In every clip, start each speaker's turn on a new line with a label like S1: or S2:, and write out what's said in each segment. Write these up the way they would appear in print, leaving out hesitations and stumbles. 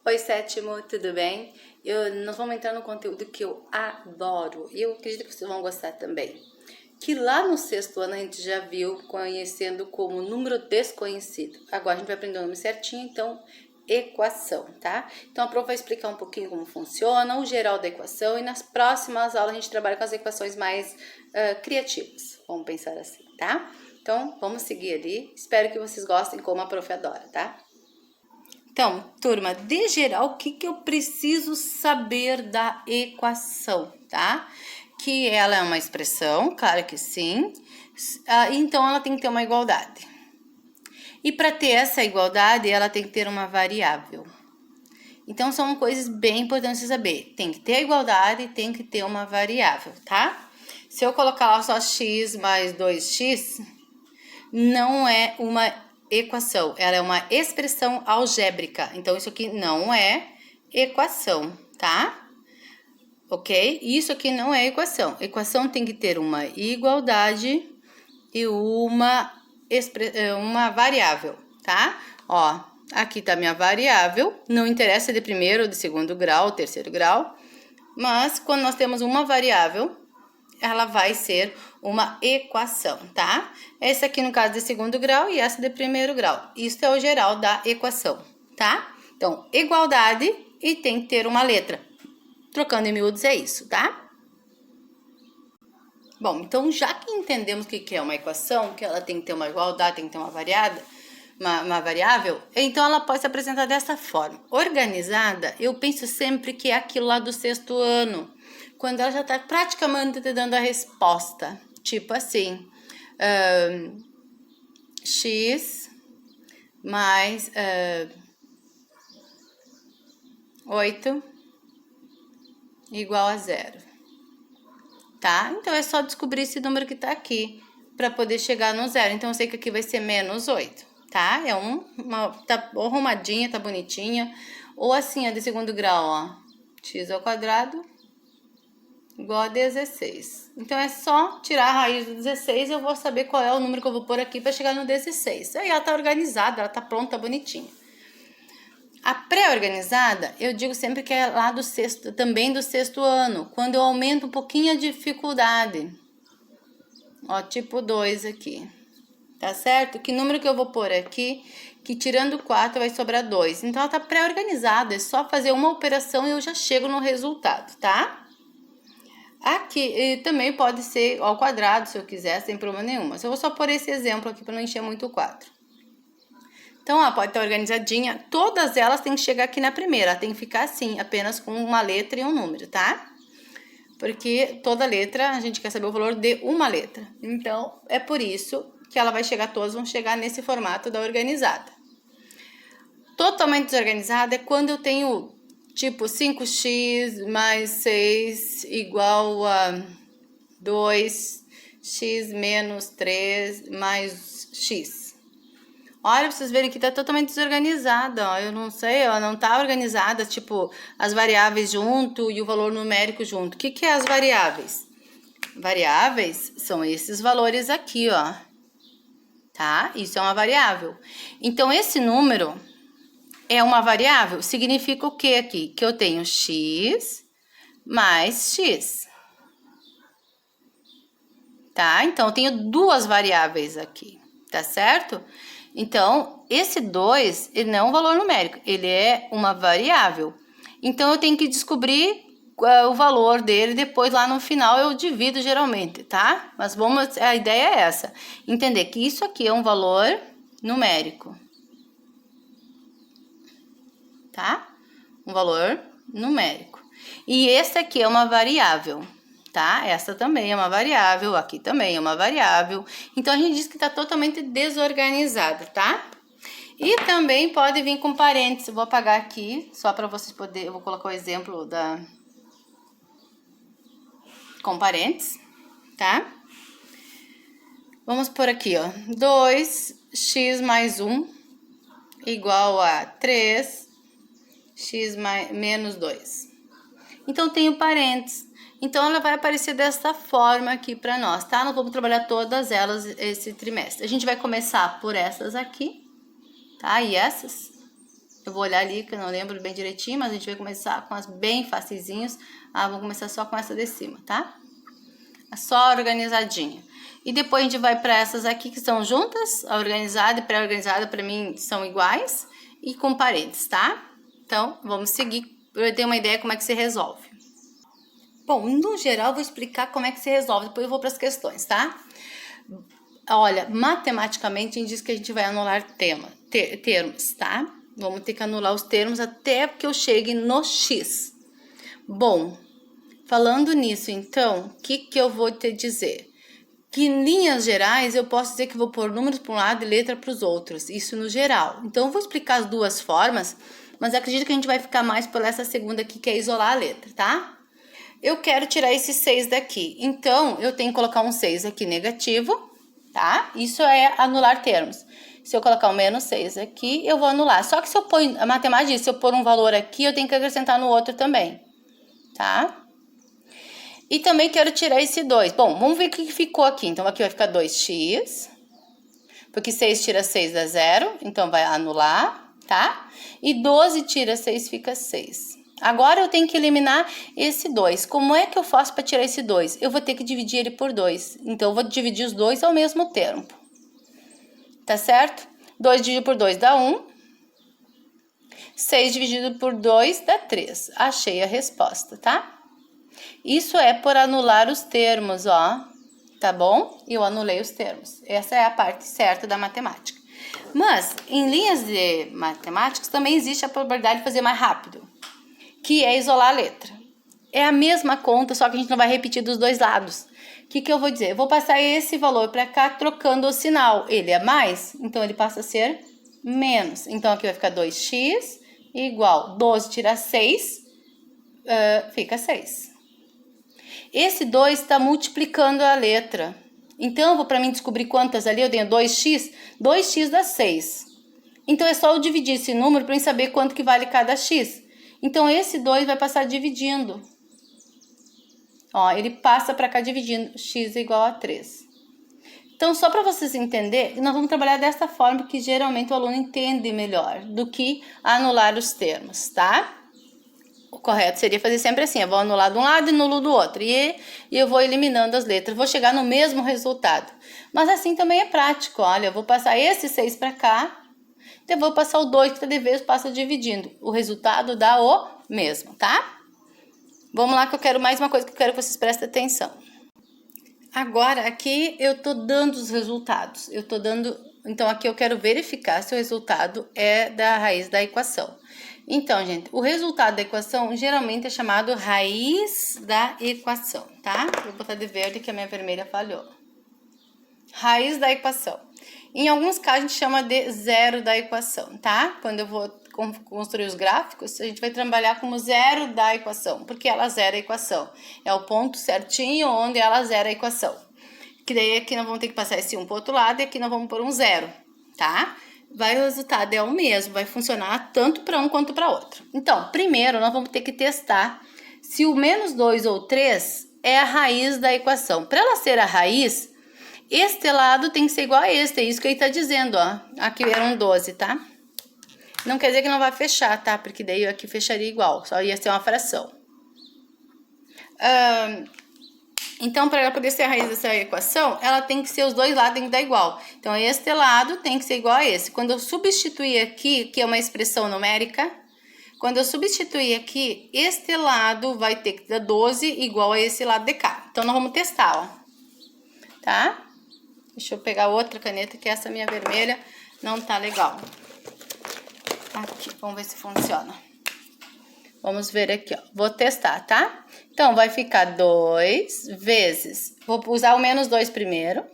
S1: Oi, sétimo, tudo bem? Nós vamos entrar no conteúdo que eu adoro e eu acredito que vocês vão gostar também. Que lá no sexto ano a gente já viu conhecendo como número desconhecido. Agora a gente vai aprender o nome certinho, então equação, tá? Então a prof vai explicar um pouquinho como funciona, o geral da equação, e nas próximas aulas a gente trabalha com as equações mais criativas, vamos pensar assim, tá? Então vamos seguir ali, espero que vocês gostem como a prof adora, tá? Então, turma, de geral, o que eu preciso saber da equação, tá? Que ela é uma expressão, claro que sim, então ela tem que ter uma igualdade. E para ter essa igualdade, ela tem que ter uma variável. Então, são coisas bem importantes de saber. Tem que ter a igualdade e tem que ter uma variável, tá? Se eu colocar lá só x mais 2x, não é uma equação, ela é uma expressão algébrica. Então, isso aqui não é equação, tá? Ok? Isso aqui não é equação. Equação tem que ter uma igualdade e uma variável, tá? Ó, aqui tá minha variável. Não interessa de primeiro, de segundo grau, terceiro grau. Mas, quando nós temos uma variável, ela vai ser uma equação, tá? Essa aqui no caso de segundo grau e essa de primeiro grau. Isso é o geral da equação, tá? Então, igualdade e tem que ter uma letra. Trocando em miúdos é isso, tá? Bom, então já que entendemos o que é uma equação, que ela tem que ter uma igualdade, tem que ter uma variável, então ela pode se apresentar dessa forma. Organizada, eu penso sempre que é aquilo lá do sexto ano, quando ela já está praticamente te dando a resposta. Tipo assim, x mais 8 igual a 0. Tá? Então, é só descobrir esse número que tá aqui para poder chegar no 0. Então, eu sei que aqui vai ser menos 8, tá? É tá arrumadinha, tá bonitinha. Ou assim, a de segundo grau, ó. X ao quadrado igual a 16. Então, é só tirar a raiz do 16 e eu vou saber qual é o número que eu vou pôr aqui para chegar no 16. Aí ela tá organizada, ela tá pronta, tá bonitinha. A pré-organizada, eu digo sempre que é lá do sexto, também do sexto ano, quando eu aumento um pouquinho a dificuldade. Ó, tipo 2 aqui, tá certo? Que número que eu vou pôr aqui, que tirando 4 vai sobrar 2. Então, ela tá pré-organizada, é só fazer uma operação e eu já chego no resultado, tá? Aqui também pode ser ao quadrado, se eu quiser, sem problema nenhum. Mas eu vou só pôr esse exemplo aqui para não encher muito o quadro. Então, ela pode estar organizadinha. Todas elas têm que chegar aqui na primeira. Ela tem que ficar assim, apenas com uma letra e um número, tá? Porque toda letra, a gente quer saber o valor de uma letra. Então, é por isso que ela vai chegar, todas vão chegar nesse formato da organizada. Totalmente desorganizada é quando eu tenho, tipo, 5x mais 6 igual a 2, x menos 3 mais x. Olha, pra vocês verem que tá totalmente desorganizada, ó. Eu não sei, ela não tá organizada, tipo, as variáveis junto e o valor numérico junto. O que é as variáveis? Variáveis são esses valores aqui, ó. Tá? Isso é uma variável. Então, esse número é uma variável. Significa o que aqui? Que eu tenho x mais x. Tá? Então, eu tenho duas variáveis aqui, tá certo? Então, esse 2, ele não é um valor numérico, ele é uma variável. Então, eu tenho que descobrir o valor dele, depois lá no final eu divido geralmente, tá? Mas a ideia é essa, entender que isso aqui é um valor numérico, tá? Um valor numérico. E esse aqui é uma variável, tá? Essa também é uma variável, aqui também é uma variável. Então, a gente diz que tá totalmente desorganizado, tá? E também pode vir com parênteses. Eu vou apagar aqui, só para vocês poderem... Eu vou colocar o exemplo com parênteses, tá? Vamos por aqui, ó. 2x mais 1 igual a 3x menos 2. Então, tem o parênteses. Então, ela vai aparecer dessa forma aqui para nós, tá? Nós vamos trabalhar todas elas esse trimestre. A gente vai começar por essas aqui, tá? E essas. Eu vou olhar ali, que eu não lembro bem direitinho, mas a gente vai começar com as bem facilzinhas. Vamos começar só com essa de cima, tá? Só organizadinha. E depois a gente vai para essas aqui que são juntas, a organizada e pré-organizada para mim são iguais e com parênteses, tá? Então, vamos seguir para eu ter uma ideia como é que se resolve. Bom, no geral, eu vou explicar como é que se resolve, depois eu vou para as questões, tá? Olha, matematicamente, a gente diz que a gente vai anular termos, tá? Vamos ter que anular os termos até que eu chegue no x. Bom, falando nisso, então, o que eu vou te dizer? Que em linhas gerais eu posso dizer que vou pôr números para um lado e letra para os outros, isso no geral. Então eu vou explicar as duas formas, mas acredito que a gente vai ficar mais por essa segunda aqui, que é isolar a letra, tá? Eu quero tirar esse 6 daqui, então eu tenho que colocar um 6 aqui negativo, tá? Isso é anular termos. Se eu colocar um menos 6 aqui, eu vou anular. Só que se eu pôr, a matemática diz, se eu pôr um valor aqui, eu tenho que acrescentar no outro também, tá? E também quero tirar esse 2. Bom, vamos ver o que ficou aqui. Então, aqui vai ficar 2x. Porque 6 tira 6 dá 0. Então, vai anular, tá? E 12 tira 6 fica 6. Agora, eu tenho que eliminar esse 2. Como é que eu faço para tirar esse 2? Eu vou ter que dividir ele por 2. Então, eu vou dividir os dois ao mesmo tempo. Tá certo? 2 dividido por 2 dá 1. 6 dividido por 2 dá 3. Achei a resposta, tá? Isso é por anular os termos, ó, tá bom? Eu anulei os termos. Essa é a parte certa da matemática. Mas, em linhas de matemáticas, também existe a probabilidade de fazer mais rápido, que é isolar a letra. É a mesma conta, só que a gente não vai repetir dos dois lados. O que eu vou dizer? Eu vou passar esse valor para cá trocando o sinal. Ele é mais, então ele passa a ser menos. Então, aqui vai ficar 2x igual 12 tira 6, fica 6. Esse 2 está multiplicando a letra. Então, para mim descobrir quantas ali, eu tenho 2x. 2x dá 6. Então, é só eu dividir esse número para eu saber quanto que vale cada x. Então, esse 2 vai passar dividindo. Ó, ele passa para cá dividindo. X igual a 3. Então, só para vocês entenderem, nós vamos trabalhar dessa forma que geralmente o aluno entende melhor do que anular os termos, tá? O correto seria fazer sempre assim, eu vou anular de um lado e anulo do outro, e eu vou eliminando as letras, vou chegar no mesmo resultado. Mas assim também é prático, olha, eu vou passar esse 6 para cá, eu vou passar o 2 que está de vez, passa dividindo, o resultado dá o mesmo, tá? Vamos lá que eu quero mais uma coisa que eu quero que vocês prestem atenção. Agora, aqui eu tô dando os resultados, então aqui eu quero verificar se o resultado é da raiz da equação. Então, gente, o resultado da equação geralmente é chamado raiz da equação, tá? Vou botar de verde que a minha vermelha falhou. Raiz da equação. Em alguns casos, a gente chama de zero da equação, tá? Quando eu vou construir os gráficos, a gente vai trabalhar como zero da equação, porque ela zera a equação. É o ponto certinho onde ela zera a equação. Que daí aqui nós vamos ter que passar esse 1 para o outro lado e aqui nós vamos pôr um zero, tá? O resultado é o mesmo, vai funcionar tanto para um quanto para outro. Então, primeiro nós vamos ter que testar se o menos 2 ou 3 é a raiz da equação. Para ela ser a raiz, este lado tem que ser igual a este, é isso que ele está dizendo, ó. Aqui eram 12, tá? Não quer dizer que não vai fechar, tá? Porque daí aqui fecharia igual, só ia ser uma fração. Então, para ela poder ser a raiz dessa equação, ela tem que ser os dois lados, tem que dar igual. Então, este lado tem que ser igual a esse. Quando eu substituir aqui, que é uma expressão numérica, quando eu substituir aqui, este lado vai ter que dar 12 igual a esse lado de cá. Então, nós vamos testar, ó. Tá? Deixa eu pegar outra caneta, que essa minha vermelha não tá legal. Aqui, vamos ver se funciona. Vamos ver aqui, ó. Vou testar, tá? Então, vai ficar 2 vezes... Vou usar o menos 2 primeiro.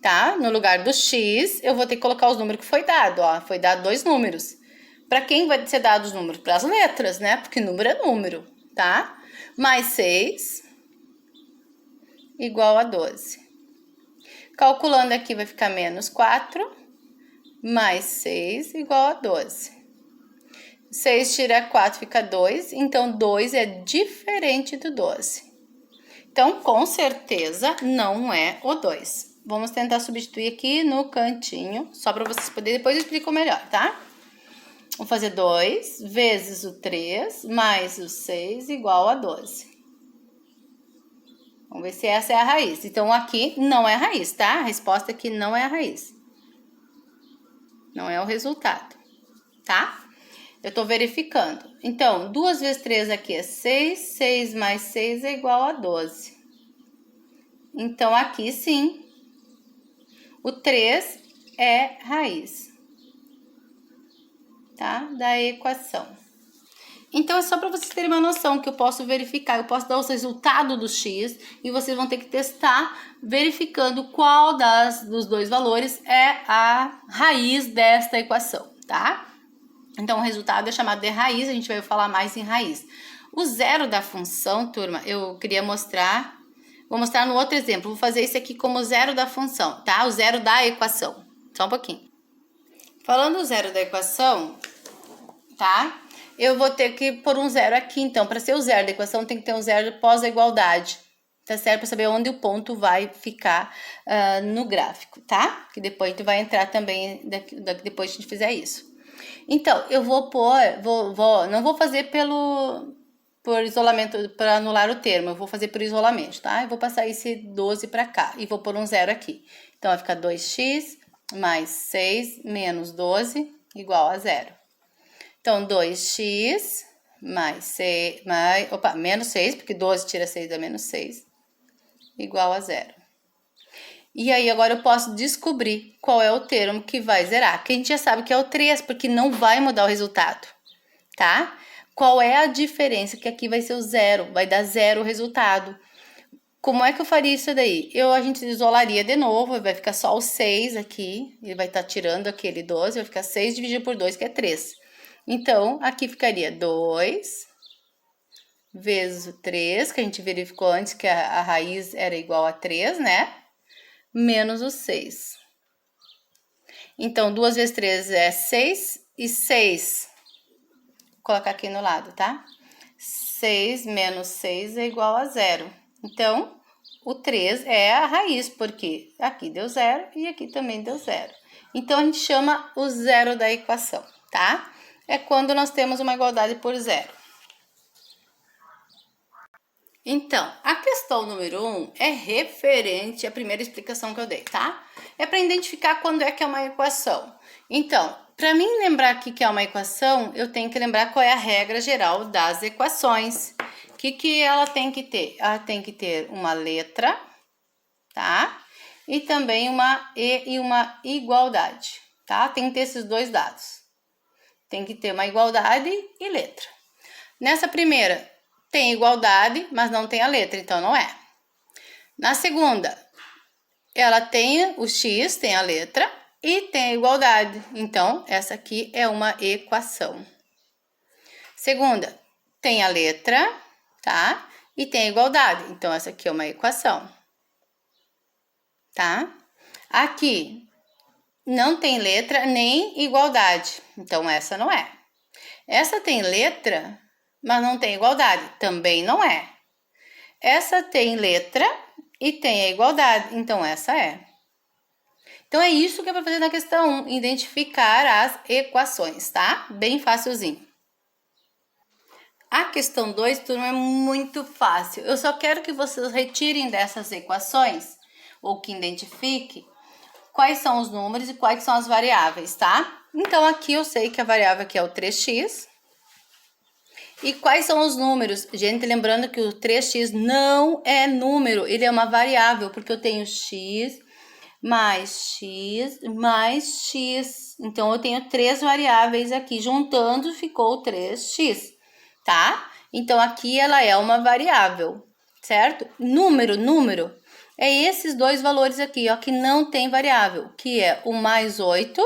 S1: Tá? No lugar do x, eu vou ter que colocar os números que foi dado, ó. Foi dado 2 números. Para quem vai ser dado os números? Para as letras, né? Porque número é número, tá? Mais 6 igual a 12. Calculando aqui, vai ficar menos 4 mais 6 igual a 12. 6 tira 4 fica 2, então 2 é diferente do 12. Então, com certeza, não é o 2. Vamos tentar substituir aqui no cantinho, só para vocês poderem, depois eu explico melhor, tá? Vou fazer 2 vezes o 3 mais o 6 igual a 12. Vamos ver se essa é a raiz. Então, aqui não é a raiz, tá? A resposta aqui não é a raiz. Não é o resultado, tá? Eu tô verificando. Então, 2 vezes 3 aqui é 6. 6 mais 6 é igual a 12. Então, aqui sim, o 3 é raiz, tá? Da equação. Então, é só para vocês terem uma noção que eu posso verificar, eu posso dar os resultados do x e vocês vão ter que testar verificando qual dos dois valores é a raiz desta equação, tá? Então, o resultado é chamado de raiz, a gente vai falar mais em raiz. O zero da função, turma, eu queria mostrar, vou mostrar no outro exemplo, vou fazer esse aqui como zero da função, tá? O zero da equação, só um pouquinho. Falando o zero da equação, tá? Eu vou ter que pôr um zero aqui, então, para ser o zero da equação, tem que ter um zero após a igualdade, tá certo? Para saber onde o ponto vai ficar no gráfico, tá? Que depois a gente vai entrar também, depois que a gente fizer isso. Então, eu vou pôr, não vou fazer por isolamento, para anular o termo, eu vou fazer por isolamento, tá? Eu vou passar esse 12 para cá e vou pôr um zero aqui. Então, vai ficar 2x mais 6 menos 12 igual a zero. Então, 2x menos 6, porque 12 tira 6 dá menos 6, igual a zero. E aí, agora eu posso descobrir qual é o termo que vai zerar. Que a gente já sabe que é o 3, porque não vai mudar o resultado, tá? Qual é a diferença? Que aqui vai ser o zero, vai dar zero o resultado. Como é que eu faria isso daí? A gente isolaria de novo, vai ficar só o 6 aqui, ele vai estar tirando aquele 12, vai ficar 6 dividido por 2, que é 3. Então, aqui ficaria 2 vezes o 3, que a gente verificou antes que a raiz era igual a 3, né? Menos o 6. Então, 2 vezes 3 é 6 e 6. Vou colocar aqui no lado, tá? 6 menos 6 é igual a 0. Então, o 3 é a raiz, porque aqui deu 0 e aqui também deu 0. Então, a gente chama o zero da equação, tá? É quando nós temos uma igualdade por zero. Então, a questão número 1 é referente à primeira explicação que eu dei, tá? É para identificar quando é que é uma equação. Então, para mim lembrar aqui que é uma equação, eu tenho que lembrar qual é a regra geral das equações. O que ela tem que ter? Ela tem que ter uma letra, tá? E também uma igualdade, tá? Tem que ter esses dois dados. Tem que ter uma igualdade e letra. Nessa primeira, tem igualdade, mas não tem a letra, então não é. Na segunda, ela tem o x, tem a letra, e tem a igualdade. Então, essa aqui é uma equação. Segunda, tem a letra, tá? E tem a igualdade. Então, essa aqui é uma equação. Tá? Aqui, não tem letra nem igualdade. Então, essa não é. Essa tem letra, mas não tem igualdade. Também não é. Essa tem letra e tem a igualdade. Então, essa é. Então, é isso que é para fazer na questão 1. Identificar as equações, tá? Bem facilzinho. A questão 2, turma, é muito fácil. Eu só quero que vocês retirem dessas equações, ou que identifiquem, quais são os números e quais são as variáveis, tá? Então, aqui eu sei que a variável aqui é o 3x. E quais são os números? Gente, lembrando que o 3x não é número, ele é uma variável, porque eu tenho x mais x mais x. Então, eu tenho 3 variáveis aqui, juntando ficou 3x, tá? Então, aqui ela é uma variável, certo? Número, é esses dois valores aqui, ó, que não tem variável, que é o mais 8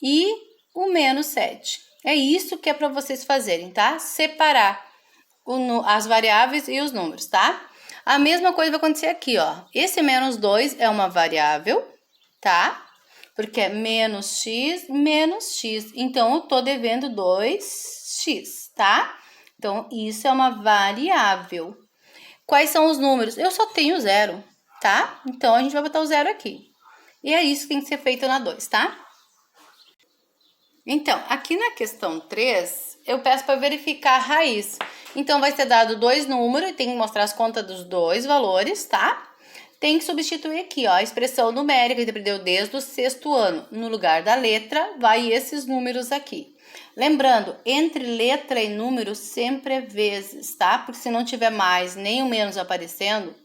S1: e o menos 7. É isso que é para vocês fazerem, tá? Separar as variáveis e os números, tá? A mesma coisa vai acontecer aqui, ó. Esse menos 2 é uma variável, tá? Porque é menos x. Então, eu tô devendo 2x, tá? Então, isso é uma variável. Quais são os números? Eu só tenho 0, tá? Então, a gente vai botar o 0 aqui. E é isso que tem que ser feito na 2, tá? Então, aqui na questão 3, eu peço para verificar a raiz. Então, vai ser dado dois números e tem que mostrar as contas dos dois valores, tá? Tem que substituir aqui, ó, a expressão numérica que aprendeu desde o sexto ano. No lugar da letra, vai esses números aqui. Lembrando, entre letra e número sempre é vezes, tá? Porque se não tiver mais nem o menos aparecendo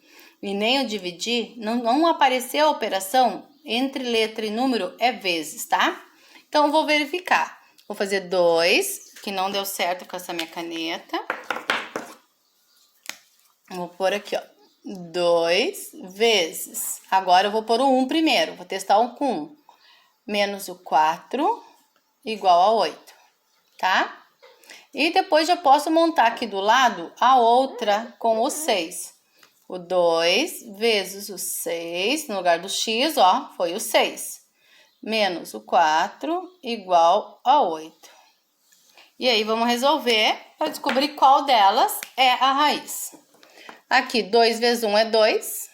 S1: e nem o dividir, não aparecer a operação, entre letra e número é vezes, tá? Então, eu vou verificar. Vou fazer 2, que não deu certo com essa minha caneta. Vou pôr aqui, ó. 2 vezes. Agora, eu vou pôr o 1 primeiro. Vou testar um com 1. Menos o 4, igual a 8, tá? E depois, já posso montar aqui do lado a outra com o 6. O 2 vezes o 6, no lugar do x, ó, foi o 6. Menos o 4, igual a 8. E aí, vamos resolver para descobrir qual delas é a raiz. Aqui, 2 vezes 1 é 2.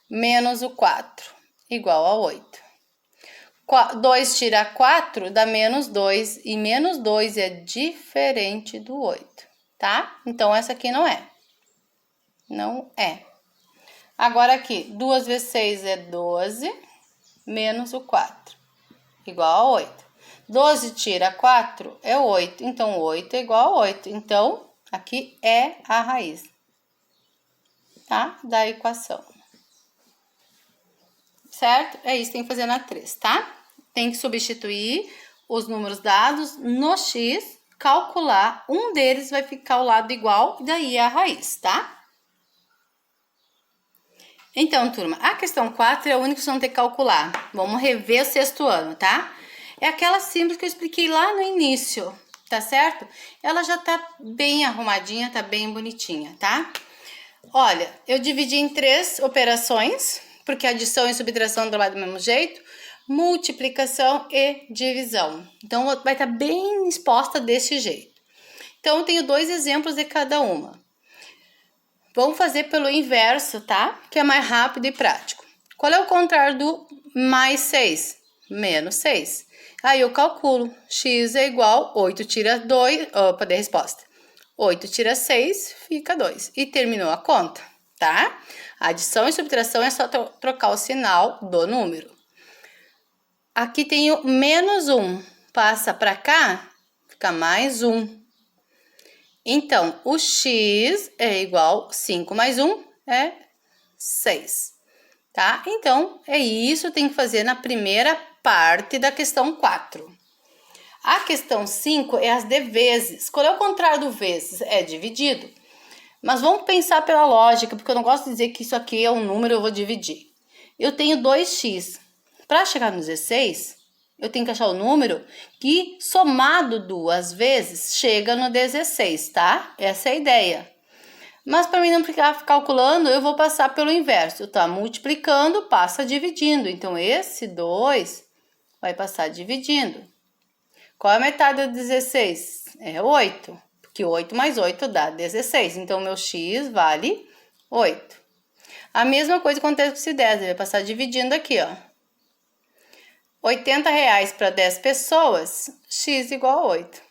S1: Menos o 4, igual a 8. 2 tira 4, dá menos 2. E menos 2 é diferente do 8, tá? Então, essa aqui não é. Não é. Agora, aqui, 2 vezes 6 é 12. Menos o 4, igual a 8. 12 tira 4 é 8, então 8 é igual a 8. Então, aqui é a raiz, tá? Da equação. Certo? É isso que tem que fazer na 3, tá? Tem que substituir os números dados no x, calcular, um deles vai ficar ao lado igual, e daí é a raiz, tá? Então, turma, a questão 4 é a única que vocês vão ter que calcular. Vamos rever o sexto ano, tá? É aquela simples que eu expliquei lá no início, tá certo? Ela já tá bem arrumadinha, tá bem bonitinha, tá? Olha, eu dividi em 3 operações, porque adição e subtração trabalham do mesmo jeito, multiplicação e divisão. Então, vai estar bem exposta desse jeito. Então, eu tenho 2 exemplos de cada uma. Vamos fazer pelo inverso, tá? Que é mais rápido e prático. Qual é o contrário do mais 6? Menos 6. Aí eu calculo. X é igual 8 tira 2. Opa, dei a resposta. 8 tira 6, fica 2. E terminou a conta, tá? Adição e subtração é só trocar o sinal do número. Aqui tem o menos 1. Passa para cá, fica mais 1. Então, o x é igual 5 mais 1 é 6, tá? Então, é isso que tem que fazer na primeira parte da questão 4. A questão 5 é as de vezes. Qual é o contrário do vezes? É dividido. Mas vamos pensar pela lógica, porque eu não gosto de dizer que isso aqui é um número, eu vou dividir. Eu tenho 2x. Para chegar no 16... eu tenho que achar o número que, somado 2 vezes, chega no 16, tá? Essa é a ideia. Mas para mim não ficar calculando, eu vou passar pelo inverso. Tá multiplicando, passa dividindo. Então, esse 2 vai passar dividindo. Qual é a metade do 16? É 8. Porque 8 mais 8 dá 16. Então, meu x vale 8. A mesma coisa acontece com esse 10. Ele vai passar dividindo aqui, ó. 80 reais para 10 pessoas, x igual a 8.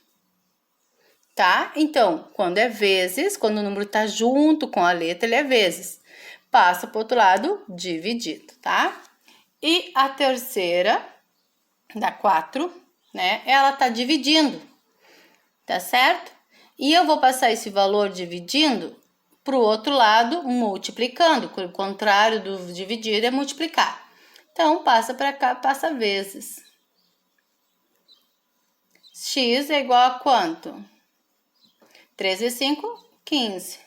S1: Tá? Então, quando é vezes, quando o número tá junto com a letra, ele é vezes. Passa para o outro lado, dividido, tá? E a terceira, da 4, né? Ela tá dividindo, tá certo? E eu vou passar esse valor dividindo para o outro lado, multiplicando. O contrário do dividir é multiplicar. Então, passa para cá, passa vezes. X é igual a quanto? 3 vezes 5, 15.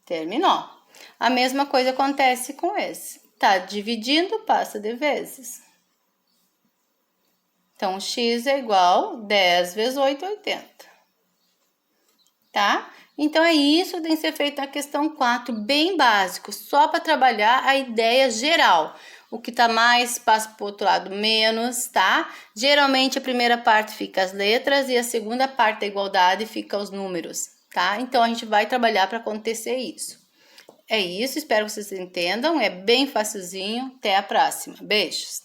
S1: Terminou. A mesma coisa acontece com esse. Tá dividindo, passa de vezes. Então, x é igual a 10 vezes 8, 80. Tá? Então, é isso que tem que ser feito na questão 4, bem básico, só para trabalhar a ideia geral. O que tá mais, passa pro outro lado menos, tá? Geralmente, a primeira parte fica as letras e a segunda parte da igualdade fica os números, tá? Então, a gente vai trabalhar para acontecer isso. É isso, espero que vocês entendam, é bem facilzinho. Até a próxima. Beijos!